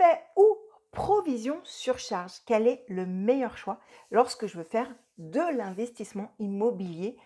Forfait ou provision sur charge? Quel est le meilleur choix lorsque je veux faire de l'investissement immobilier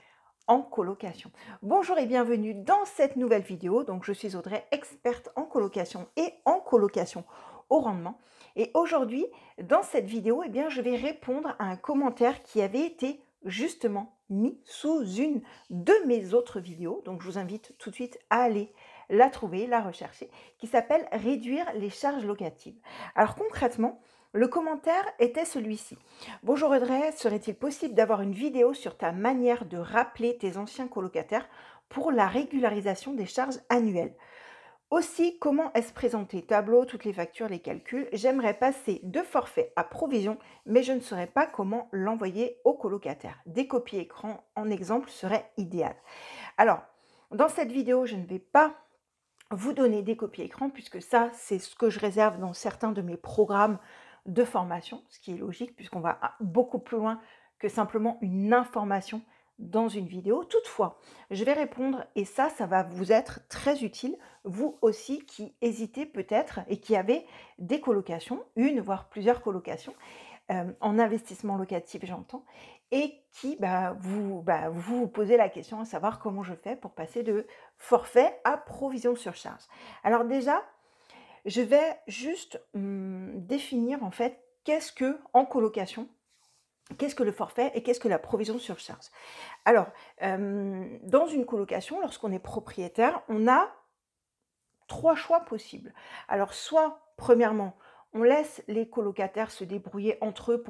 en colocation? Bonjour et bienvenue dans cette nouvelle vidéo. Donc, je suis Audrey, experte en colocation et en colocation au rendement. Et aujourd'hui, dans cette vidéo, je vais répondre à un commentaire qui avait été justement mis sous une de mes autres vidéos. Donc, je vous invite tout de suite à aller la trouver, la rechercher, qui s'appelle « Réduire les charges locatives ». Alors concrètement, le commentaire était celui-ci. Bonjour Audrey, serait-il possible d'avoir une vidéo sur ta manière de rappeler tes anciens colocataires pour la régularisation des charges annuelles? Aussi, comment est-ce présenté? Tableau, toutes les factures, les calculs. J'aimerais passer de forfait à provision, mais je ne saurais pas comment l'envoyer au colocataire. Des copies écran en exemple serait idéal. Alors, dans cette vidéo, je ne vais pas vous donner des copies écran, puisque ça, c'est ce que je réserve dans certains de mes programmes de formation, ce qui est logique, puisqu'on va beaucoup plus loin que simplement une information dans une vidéo. Toutefois, je vais répondre, et ça va vous être très utile, vous aussi qui hésitez peut-être et qui avez des colocations, une voire plusieurs colocations, en investissement locatif, j'entends, et qui vous posez la question à savoir comment je fais pour passer de forfait à provision sur charge. Alors déjà, je vais juste définir en fait qu'est-ce que en colocation, qu'est-ce que le forfait et qu'est-ce que la provision sur charge. Alors, dans une colocation, lorsqu'on est propriétaire, on a 3 choix possibles. Alors soit, premièrement, on laisse les colocataires se débrouiller entre eux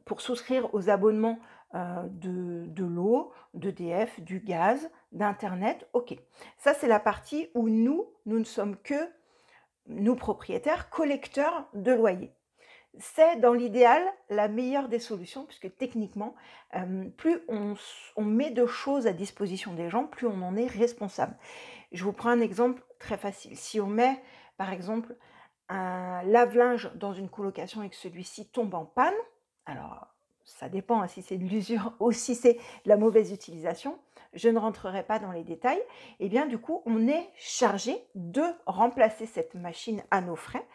pour souscrire aux abonnements de l'eau, d'EDF, du gaz, d'internet. Ok, ça c'est la partie où nous ne sommes que, nous propriétaires, collecteurs de loyers. C'est dans l'idéal la meilleure des solutions, puisque techniquement, plus on met de choses à disposition des gens, plus on en est responsable. Je vous prends un exemple très facile. Si on met, par exemple, un lave-linge dans une colocation et que celui-ci tombe en panne, alors ça dépend si c'est de l'usure ou si c'est de la mauvaise utilisation, je ne rentrerai pas dans les détails, et bien du coup, on est chargé de remplacer cette machine à nos frais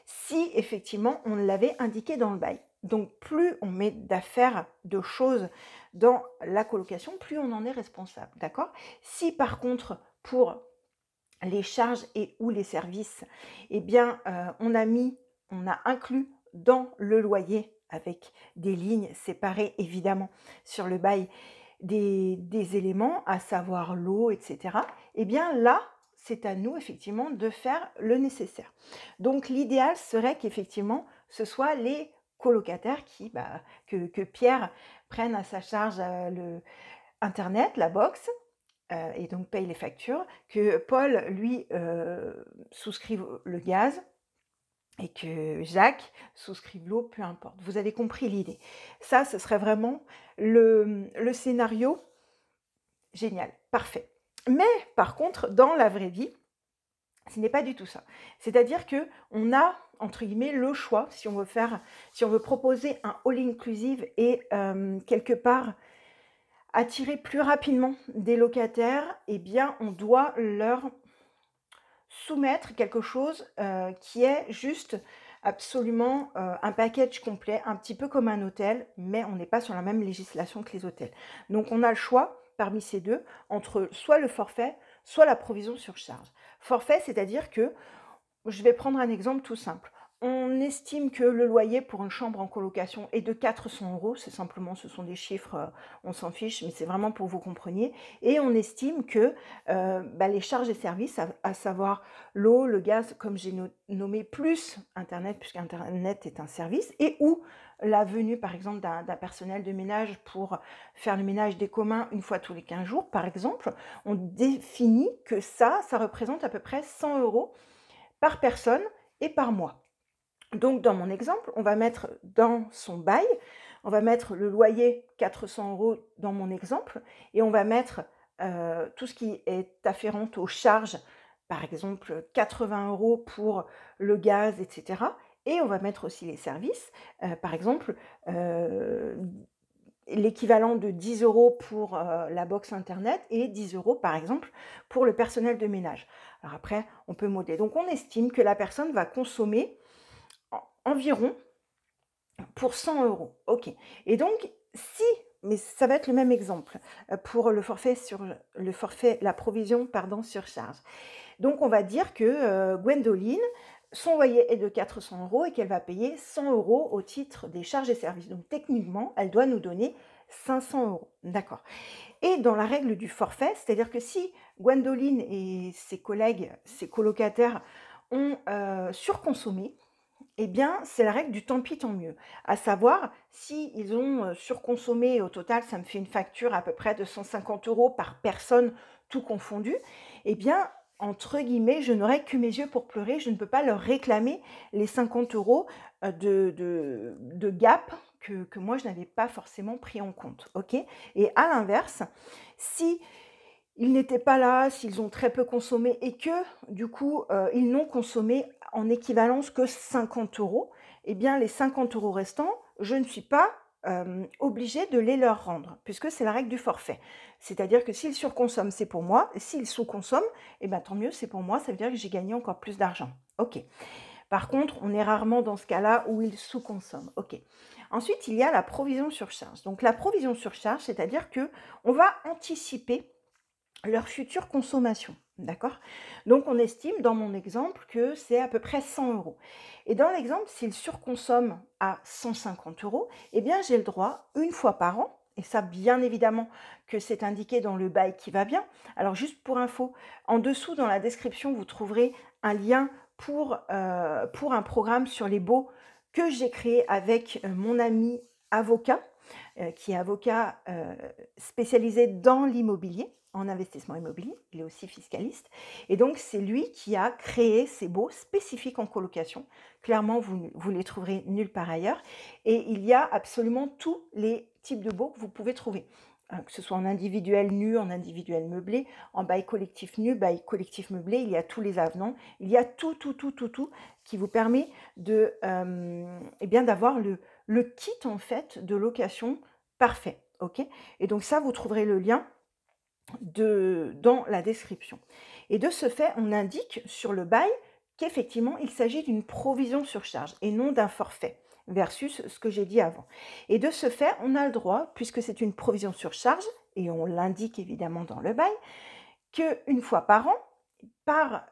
si effectivement on l'avait indiqué dans le bail. Donc plus on met d'affaires, de choses dans la colocation, plus on en est responsable, d'accord? Si par contre, pour les charges et ou les services, on a inclus dans le loyer avec des lignes séparées évidemment sur le bail des éléments, à savoir l'eau, etc. Eh bien là, c'est à nous effectivement de faire le nécessaire. Donc l'idéal serait qu'effectivement ce soit les colocataires que Pierre prenne à sa charge le Internet, la box, et donc paye les factures, que Paul, lui, souscrive le gaz et que Jacques souscrive l'eau, peu importe. Vous avez compris l'idée. Ça, ce serait vraiment le scénario génial, parfait. Mais par contre, dans la vraie vie, ce n'est pas du tout ça. C'est-à-dire qu'on a, entre guillemets, le choix, si on veut proposer un all-inclusive et quelque part attirer plus rapidement des locataires, eh bien, on doit leur soumettre quelque chose qui est juste absolument un package complet, un petit peu comme un hôtel, mais on n'est pas sur la même législation que les hôtels. Donc, on a le choix parmi ces deux entre soit le forfait, soit la provision sur charge. Forfait, c'est-à-dire que, je vais prendre un exemple tout simple. On estime que le loyer pour une chambre en colocation est de 400 €. C'est simplement, ce sont des chiffres, on s'en fiche, mais c'est vraiment pour que vous compreniez. Et on estime que les charges et services, à savoir l'eau, le gaz, comme j'ai nommé, plus Internet, puisqu'Internet est un service, et ou la venue, par exemple, d'un personnel de ménage pour faire le ménage des communs une fois tous les 15 jours, par exemple, on définit que ça représente à peu près 100 € par personne et par mois. Donc, dans mon exemple, on va mettre dans son bail, on va mettre le loyer 400 € dans mon exemple, et on va mettre tout ce qui est afférent aux charges, par exemple 80 € pour le gaz, etc. Et on va mettre aussi les services, par exemple l'équivalent de 10 € pour la box internet et 10 € par exemple pour le personnel de ménage. Alors après, on peut modeler. Donc on estime que la personne va consommer environ pour 100 euros. OK. Et donc, si, mais ça va être le même exemple pour le forfait, la provision, pardon, surcharge. Donc, on va dire que Gwendoline, son loyer est de 400 euros et qu'elle va payer 100 euros au titre des charges et services. Donc, techniquement, elle doit nous donner 500 euros. D'accord. Et dans la règle du forfait, c'est-à-dire que si Gwendoline et ses collègues, ses colocataires ont surconsommé, eh bien, c'est la règle du tant pis, tant mieux. À savoir, s'ils ont surconsommé, au total, ça me fait une facture à peu près de 150 euros par personne, tout confondu, eh bien, entre guillemets, je n'aurai que mes yeux pour pleurer, je ne peux pas leur réclamer les 50 euros de gap que moi, je n'avais pas forcément pris en compte. Ok. Et à l'inverse, si ils n'étaient pas là, s'ils ont très peu consommé et que, du coup, ils n'ont consommé en équivalence que 50 euros, eh bien, les 50 euros restants, je ne suis pas obligée de les leur rendre, puisque c'est la règle du forfait. C'est-à-dire que s'ils surconsomment, c'est pour moi, et s'ils sous-consomment, eh bien, tant mieux, c'est pour moi, ça veut dire que j'ai gagné encore plus d'argent. OK. Par contre, on est rarement dans ce cas-là où ils sous-consomment. OK. Ensuite, il y a la provision surcharge. Donc, la provision surcharge, c'est-à-dire que on va anticiper leur future consommation. D'accord. Donc, on estime, dans mon exemple, que c'est à peu près 100 euros. Et dans l'exemple, s'ils surconsomment à 150 euros, eh bien, j'ai le droit, une fois par an, et ça, bien évidemment, que c'est indiqué dans le bail qui va bien. Alors, juste pour info, en dessous, dans la description, vous trouverez un lien pour un programme sur les baux que j'ai créé avec mon ami avocat, qui est avocat spécialisé dans l'immobilier, en investissement immobilier, il est aussi fiscaliste. Et donc, c'est lui qui a créé ces baux spécifiques en colocation. Clairement, vous les trouverez nulle part ailleurs. Et il y a absolument tous les types de baux que vous pouvez trouver. Que ce soit en individuel nu, en individuel meublé, en bail collectif nu, bail collectif meublé, il y a tous les avenants, il y a tout qui vous permet de, eh bien, d'avoir le kit en fait de location parfait. Ok. Et donc ça, vous trouverez le lien dans la description. Et de ce fait, on indique sur le bail qu'effectivement, il s'agit d'une provision surcharge et non d'un forfait versus ce que j'ai dit avant. Et de ce fait, on a le droit, puisque c'est une provision surcharge, et on l'indique évidemment dans le bail, qu'une fois par an, par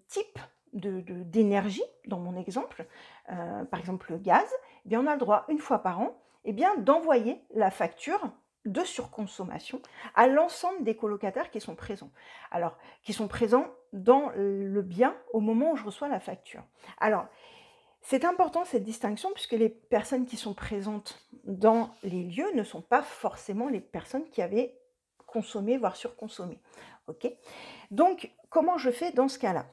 type d'énergie, dans mon exemple, par exemple le gaz, eh bien on a le droit une fois par an eh bien, d'envoyer la facture de surconsommation à l'ensemble des colocataires qui sont présents. Alors, qui sont présents dans le bien au moment où je reçois la facture. Alors, c'est important cette distinction puisque les personnes qui sont présentes dans les lieux ne sont pas forcément les personnes qui avaient consommé, voire surconsommé. Ok. Donc, comment je fais dans ce cas-là?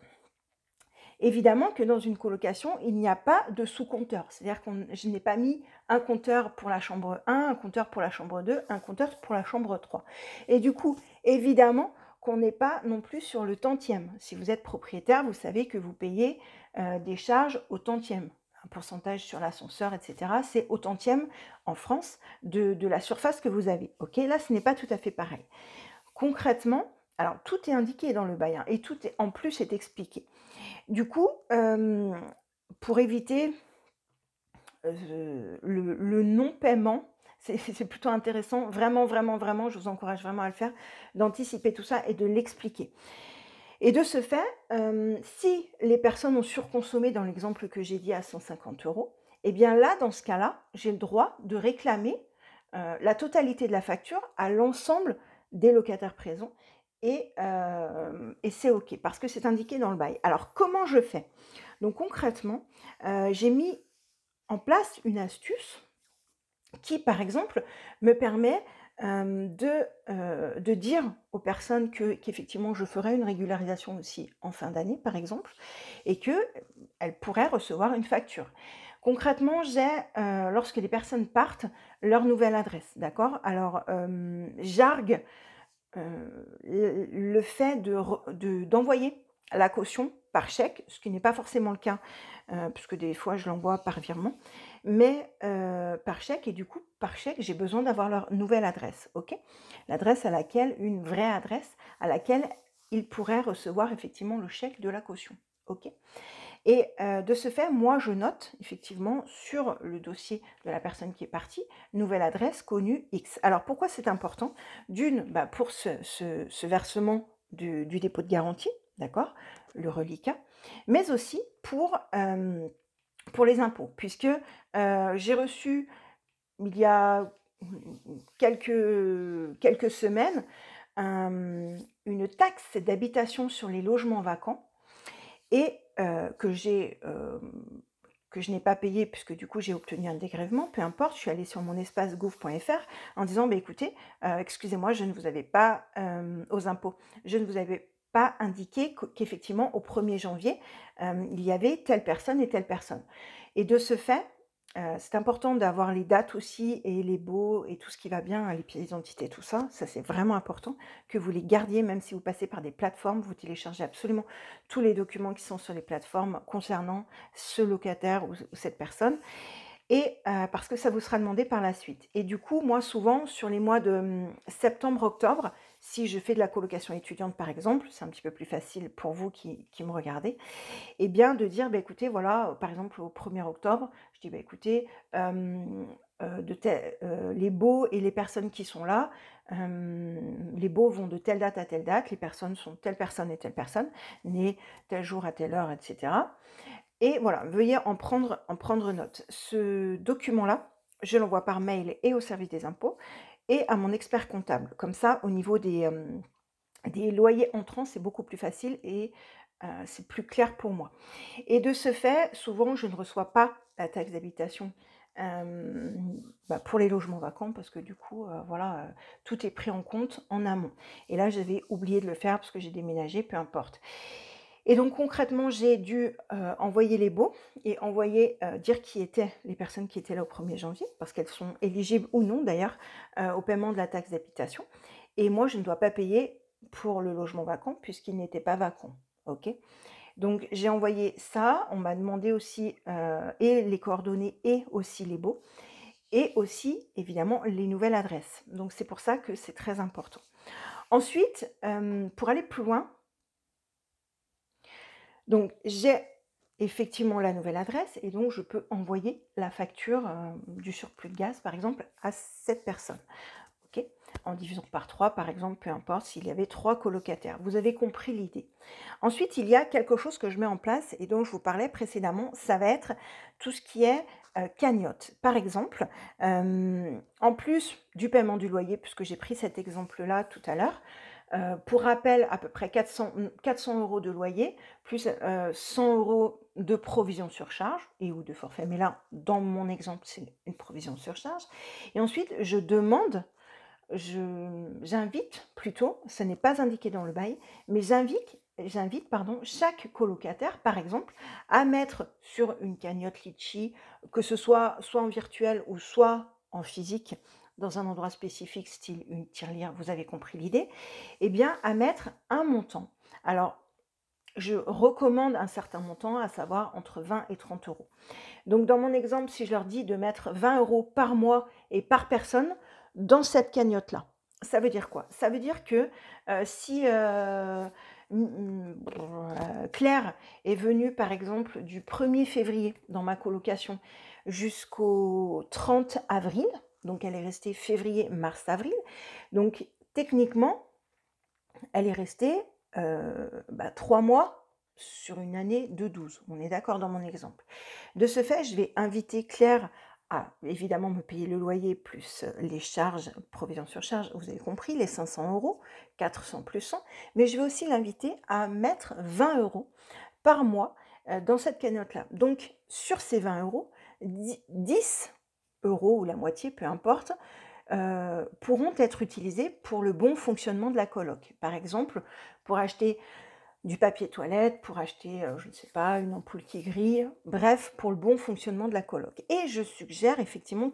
Évidemment que dans une colocation, il n'y a pas de sous-compteur. C'est-à-dire que je n'ai pas mis un compteur pour la chambre 1, un compteur pour la chambre 2, un compteur pour la chambre 3. Et du coup, évidemment qu'on n'est pas non plus sur le tantième. Si vous êtes propriétaire, vous savez que vous payez des charges au tantième. Un pourcentage sur l'ascenseur, etc. C'est au tantième en France de la surface que vous avez. Ok, là, ce n'est pas tout à fait pareil. Concrètement, alors tout est indiqué dans le bail et tout en plus est expliqué. Du coup, pour éviter le non-paiement, c'est plutôt intéressant, vraiment, je vous encourage vraiment à le faire, d'anticiper tout ça et de l'expliquer. Et de ce fait, si les personnes ont surconsommé dans l'exemple que j'ai dit à 150 euros, eh bien là, dans ce cas-là, j'ai le droit de réclamer la totalité de la facture à l'ensemble des locataires présents et c'est OK parce que c'est indiqué dans le bail. Alors, comment je fais? Donc concrètement, j'ai mis en place une astuce qui, par exemple, me permet de dire aux personnes qu'effectivement je ferai une régularisation aussi en fin d'année, par exemple, et qu'elles pourraient recevoir une facture. Concrètement, j'ai, lorsque les personnes partent, leur nouvelle adresse, d'accord? Alors, j'argue le fait d'envoyer la caution par chèque, ce qui n'est pas forcément le cas, puisque des fois je l'envoie par virement, mais par chèque et du coup, par chèque, j'ai besoin d'avoir leur nouvelle adresse, OK? L'adresse une vraie adresse à laquelle ils pourraient recevoir effectivement le chèque de la caution, OK? Et de ce fait, moi, je note effectivement sur le dossier de la personne qui est partie, nouvelle adresse connue X. Alors pourquoi c'est important? D'une, bah, pour ce versement du dépôt de garantie, d'accord? Le reliquat, mais aussi pour les impôts, puisque j'ai reçu il y a quelques semaines une taxe d'habitation sur les logements vacants et que je n'ai pas payé puisque du coup j'ai obtenu un dégrèvement, peu importe, je suis allée sur mon espace gouv.fr en disant bah, écoutez, excusez-moi, je ne vous avais pas aux impôts, je ne vous avais pas indiqué qu'effectivement au 1er janvier, il y avait telle personne et telle personne. Et de ce fait, c'est important d'avoir les dates aussi et les baux et tout ce qui va bien, les pièces d'identité, tout ça. Ça, c'est vraiment important que vous les gardiez, même si vous passez par des plateformes. Vous téléchargez absolument tous les documents qui sont sur les plateformes concernant ce locataire ou cette personne. Et parce que ça vous sera demandé par la suite. Et du coup, moi, souvent, sur les mois de septembre-octobre, si je fais de la colocation étudiante, par exemple, c'est un petit peu plus facile pour vous qui me regardez, et bien de dire, bah, écoutez, voilà, par exemple, au 1er octobre, je dis, bah, écoutez, les baux et les personnes qui sont là, les baux vont de telle date à telle date, les personnes sont telle personne et telle personne, nées tel jour à telle heure, etc. Et voilà, veuillez en prendre note. Ce document-là, je l'envoie par mail et au service des impôts et à mon expert comptable. Comme ça, au niveau des loyers entrants, c'est beaucoup plus facile et c'est plus clair pour moi. Et de ce fait, souvent, je ne reçois pas la taxe d'habitation pour les logements vacants parce que du coup, voilà, tout est pris en compte en amont. Et là, j'avais oublié de le faire parce que j'ai déménagé, peu importe. Et donc concrètement, j'ai dû envoyer les baux et dire qui étaient les personnes qui étaient là au 1er janvier, parce qu'elles sont éligibles ou non d'ailleurs au paiement de la taxe d'habitation. Et moi, je ne dois pas payer pour le logement vacant puisqu'il n'était pas vacant. Ok. Donc j'ai envoyé ça, on m'a demandé aussi et les coordonnées et aussi les baux, et aussi évidemment les nouvelles adresses. Donc c'est pour ça que c'est très important. Ensuite, pour aller plus loin, donc j'ai effectivement la nouvelle adresse et donc je peux envoyer la facture du surplus de gaz par exemple à cette personne. Ok, en divisant par 3 par exemple, peu importe s'il y avait 3 colocataires. Vous avez compris l'idée. Ensuite, il y a quelque chose que je mets en place et dont je vous parlais précédemment, ça va être tout ce qui est cagnotte. Par exemple, en plus du paiement du loyer, puisque j'ai pris cet exemple-là tout à l'heure, pour rappel, à peu près 400 € de loyer, plus 100 € de provision sur charge et ou de forfait. Mais là, dans mon exemple, c'est une provision sur charge. Et ensuite, j'invite plutôt, ce n'est pas indiqué dans le bail, mais j'invite chaque colocataire, par exemple, à mettre sur une cagnotte Litchi, que ce soit en virtuel ou soit en physique, dans un endroit spécifique, style une tirelire, vous avez compris l'idée, eh bien, à mettre un montant. Alors, je recommande un certain montant, à savoir entre 20 et 30 €. Donc, dans mon exemple, si je leur dis de mettre 20 € par mois et par personne dans cette cagnotte-là, ça veut dire quoi? Ça veut dire que si Claire est venue, par exemple, du 1er février dans ma colocation jusqu'au 30 avril, donc elle est restée février, mars, avril, donc techniquement, elle est restée 3 mois sur une année de 12. On est d'accord dans mon exemple. De ce fait, je vais inviter Claire à évidemment me payer le loyer plus les charges, provision sur charge, vous avez compris, les 500 €, 400 plus 100, mais je vais aussi l'inviter à mettre 20 € par mois dans cette cagnotte-là. Donc, sur ces 20 €, 10 € ou la moitié, peu importe, pourront être utilisés pour le bon fonctionnement de la coloc. Par exemple, pour acheter du papier toilette, pour acheter, je ne sais pas, une ampoule qui grille, bref, pour le bon fonctionnement de la coloc. Et je suggère effectivement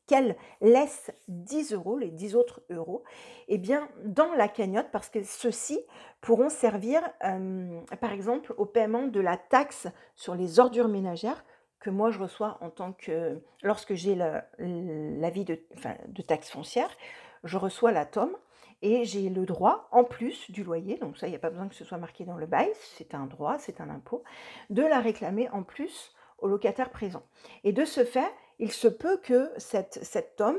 qu'elle laisse 10 €, les 10 autres euros, eh bien, dans la cagnotte, parce que ceux-ci pourront servir, par exemple, au paiement de la taxe sur les ordures ménagères que moi je reçois en tant que, lorsque j'ai l'avis de taxe foncière, je reçois la TOM et j'ai le droit, en plus du loyer, donc ça, il n'y a pas besoin que ce soit marqué dans le bail, c'est un droit, c'est un impôt, de la réclamer en plus au locataire présent. Et de ce fait, il se peut que cette TOM,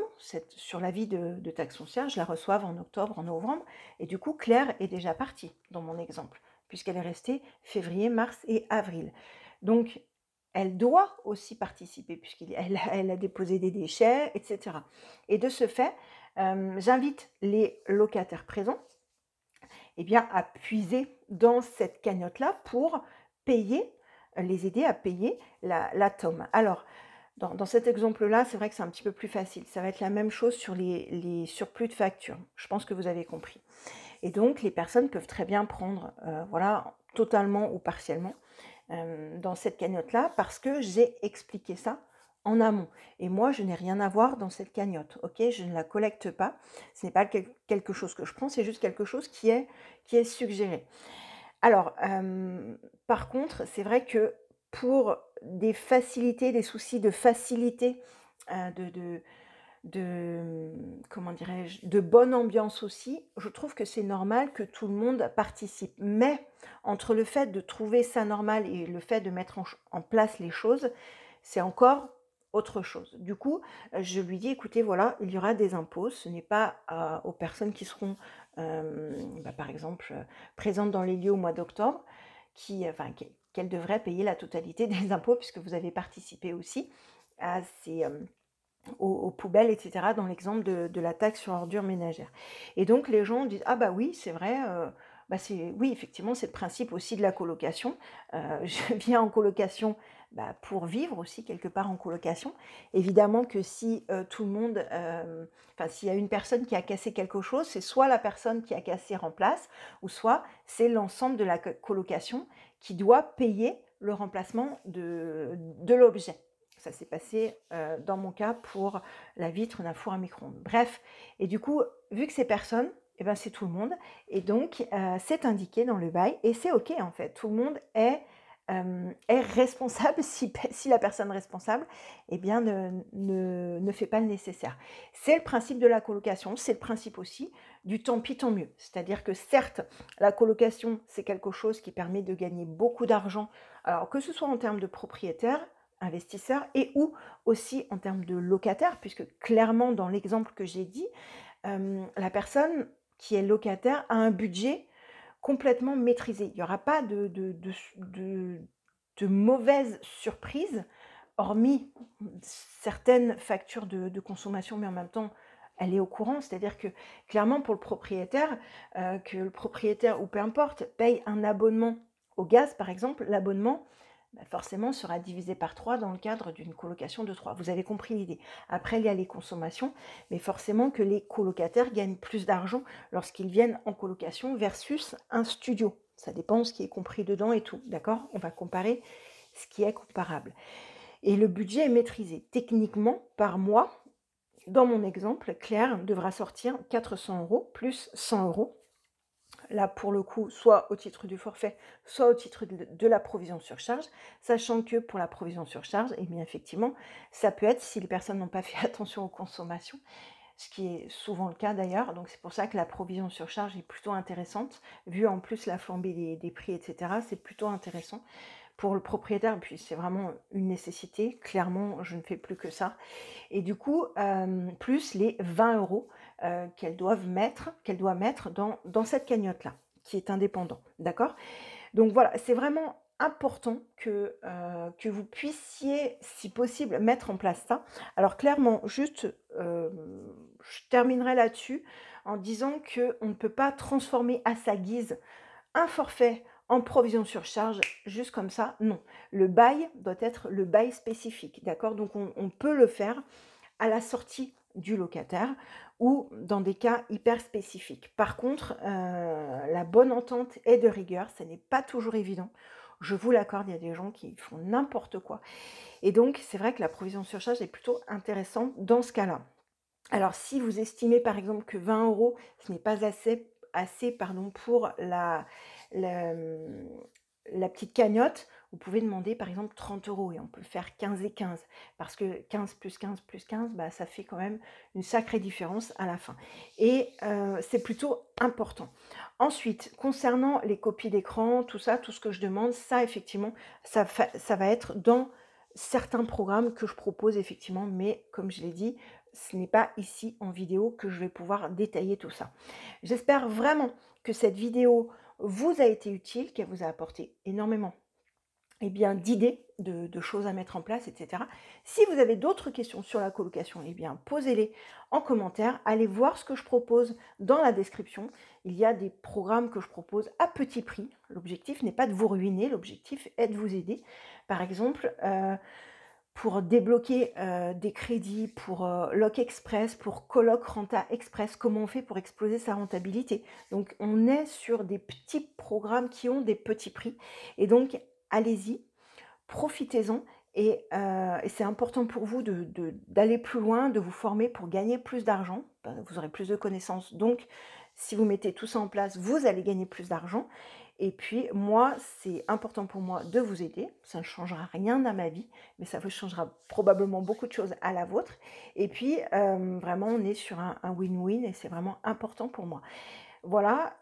sur l'avis de taxe foncière, je la reçoive en octobre, en novembre, et du coup, Claire est déjà partie dans mon exemple, puisqu'elle est restée février, mars et avril. Donc, elle doit aussi participer, puisqu'elle a déposé des déchets, etc. Et de ce fait, j'invite les locataires présents eh bien, à puiser dans cette cagnotte-là pour payer, les aider à payer la TOM. Alors, dans cet exemple-là, c'est vrai que c'est un petit peu plus facile. Ça va être la même chose sur les surplus de factures. Je pense que vous avez compris. Et donc, les personnes peuvent très bien prendre, voilà, totalement ou partiellement dans cette cagnotte-là parce que j'ai expliqué ça en amont. Et moi, je n'ai rien à voir dans cette cagnotte, ok? Je ne la collecte pas. Ce n'est pas quelque chose que je prends, c'est juste quelque chose qui est suggéré. Alors, par contre, c'est vrai que pour des facilités, des soucis de facilité, comment dirais-je, de bonne ambiance aussi, je trouve que c'est normal que tout le monde participe. Mais entre le fait de trouver ça normal et le fait de mettre en place les choses, c'est encore autre chose. Du coup, je lui dis, écoutez, voilà, il y aura des impôts, ce n'est pas aux personnes qui seront, par exemple, présentes dans les lieux au mois d'octobre, qu'elles devraient payer la totalité des impôts, puisque vous avez participé aussi à aux poubelles, etc., dans l'exemple de la taxe sur ordures ménagères. Et donc, les gens disent, ah bah oui, c'est vrai, oui, effectivement, c'est le principe aussi de la colocation. Je viens en colocation pour vivre aussi quelque part en colocation. Évidemment que si tout le monde, s'il y a une personne qui a cassé quelque chose, c'est soit la personne qui a cassé remplace, ou soit c'est l'ensemble de la colocation qui doit payer le remplacement de l'objet. Ça s'est passé dans mon cas pour la vitre d'un four à micro-ondes. Bref, et du coup, vu que c'est personne, eh ben, c'est tout le monde. Et donc, c'est indiqué dans le bail et c'est OK en fait. Tout le monde est responsable si la personne responsable eh bien, ne fait pas le nécessaire. C'est le principe de la colocation, c'est le principe aussi du tant pis tant mieux. C'est-à-dire que certes, la colocation, c'est quelque chose qui permet de gagner beaucoup d'argent, alors que ce soit en termes de propriétaire, investisseur et ou aussi en termes de locataire, puisque clairement dans l'exemple que j'ai dit, la personne qui est locataire a un budget complètement maîtrisé. Il n'y aura pas de mauvaises surprises, hormis certaines factures de consommation, mais en même temps, elle est au courant. C'est-à-dire que clairement pour le propriétaire, que le propriétaire ou peu importe paye un abonnement au gaz, par exemple, l'abonnement forcément sera divisé par 3 dans le cadre d'une colocation de 3. Vous avez compris l'idée. Après, il y a les consommations, mais forcément que les colocataires gagnent plus d'argent lorsqu'ils viennent en colocation versus un studio. Ça dépend ce qui est compris dedans et tout, d'accord? On va comparer ce qui est comparable. Et le budget est maîtrisé. Techniquement, par mois, dans mon exemple, Claire devra sortir 400 € plus 100 €. Là, pour le coup, soit au titre du forfait, soit au titre de la provision sur charge, sachant que pour la provision sur charge, eh bien effectivement, ça peut être si les personnes n'ont pas fait attention aux consommations, ce qui est souvent le cas d'ailleurs, donc c'est pour ça que la provision sur charge est plutôt intéressante, vu en plus la flambée des prix, etc., c'est plutôt intéressant. Pour le propriétaire, puis c'est vraiment une nécessité, clairement, je ne fais plus que ça. Et du coup, plus les 20 € qu'elle doit mettre dans cette cagnotte-là, qui est indépendant, d'accord? Donc voilà, c'est vraiment important que vous puissiez, si possible, mettre en place ça. Alors clairement, juste, je terminerai là-dessus en disant qu'on ne peut pas transformer à sa guise un forfait en provision sur charge, juste comme ça, non. Le bail doit être le bail spécifique, d'accord? Donc on peut le faire à la sortie du locataire ou dans des cas hyper spécifiques. Par contre, la bonne entente est de rigueur, ce n'est pas toujours évident. Je vous l'accorde, il y a des gens qui font n'importe quoi. Et donc, c'est vrai que la provision sur charge est plutôt intéressante dans ce cas-là. Alors, si vous estimez par exemple que 20 €, ce n'est pas assez pour la petite cagnotte, vous pouvez demander par exemple 30 € et on peut faire 15 et 15 parce que 15 plus 15 plus 15, bah, ça fait quand même une sacrée différence à la fin et c'est plutôt important. Ensuite, concernant les copies d'écran, tout ça, tout ce que je demande, ça effectivement, ça va être dans certains programmes que je propose effectivement, mais comme je l'ai dit, ce n'est pas ici en vidéo que je vais pouvoir détailler tout ça. J'espère vraiment que cette vidéo vous a été utile, qu'elle vous a apporté énormément d'idées, de choses à mettre en place, etc. Si vous avez d'autres questions sur la colocation, posez-les en commentaire. Allez voir ce que je propose dans la description. Il y a des programmes que je propose à petit prix. L'objectif n'est pas de vous ruiner, l'objectif est de vous aider. Par exemple, pour débloquer des crédits, pour Lock Express, pour Coloc Renta Express, comment on fait pour exploser sa rentabilité. Donc, on est sur des petits programmes qui ont des petits prix. Et donc, allez-y, profitez-en. Et c'est important pour vous d'aller plus loin, de vous former pour gagner plus d'argent. Vous aurez plus de connaissances. Donc, si vous mettez tout ça en place, vous allez gagner plus d'argent. Et puis, moi, c'est important pour moi de vous aider. Ça ne changera rien à ma vie, mais ça vous changera probablement beaucoup de choses à la vôtre. Et puis, vraiment, on est sur un win-win et c'est vraiment important pour moi. Voilà,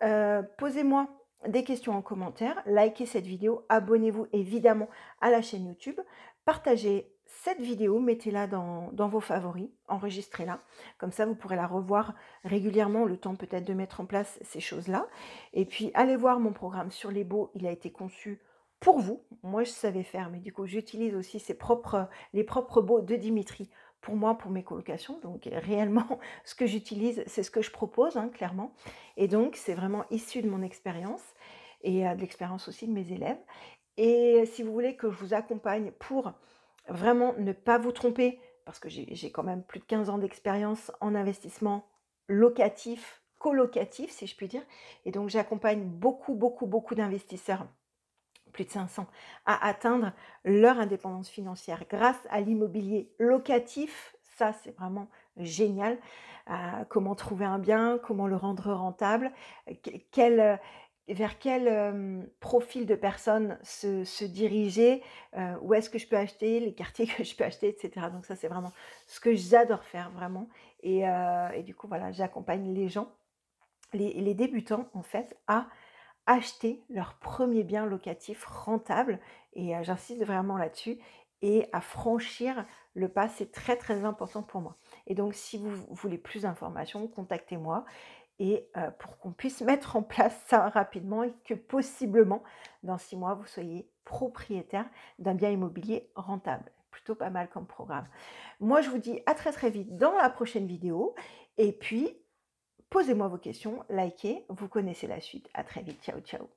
posez-moi des questions en commentaire, likez cette vidéo, abonnez-vous évidemment à la chaîne YouTube, partagez cette vidéo, mettez-la dans vos favoris, enregistrez-la, comme ça vous pourrez la revoir régulièrement, le temps peut-être de mettre en place ces choses-là. Et puis allez voir mon programme sur les baux, il a été conçu pour vous. Moi je savais faire, mais du coup j'utilise aussi les propres baux de Dimitri pour moi, pour mes colocations. Donc réellement, ce que j'utilise, c'est ce que je propose, hein, clairement. Et donc, c'est vraiment issu de mon expérience et de l'expérience aussi de mes élèves. Et si vous voulez que je vous accompagne pour vraiment ne pas vous tromper, parce que j'ai quand même plus de 15 ans d'expérience en investissement locatif, colocatif, si je puis dire. Et donc, j'accompagne beaucoup d'investisseurs, plus de 500, à atteindre leur indépendance financière grâce à l'immobilier locatif. Ça, c'est vraiment génial. Comment trouver un bien, comment le rendre rentable, vers quel profil de personnes se diriger, où est-ce que je peux acheter, les quartiers que je peux acheter, etc. Donc ça, c'est vraiment ce que j'adore faire, vraiment. Et du coup, voilà, j'accompagne les gens, les débutants, en fait, à acheter leur premier bien locatif rentable, et j'insiste vraiment là-dessus, et à franchir le pas, c'est très important pour moi. Et donc, si vous voulez plus d'informations, contactez-moi, et pour qu'on puisse mettre en place ça rapidement, et que possiblement, dans 6 mois, vous soyez propriétaire d'un bien immobilier rentable. Plutôt pas mal comme programme. Moi, je vous dis à très vite dans la prochaine vidéo, et puis, posez-moi vos questions, likez, vous connaissez la suite. À très vite, ciao.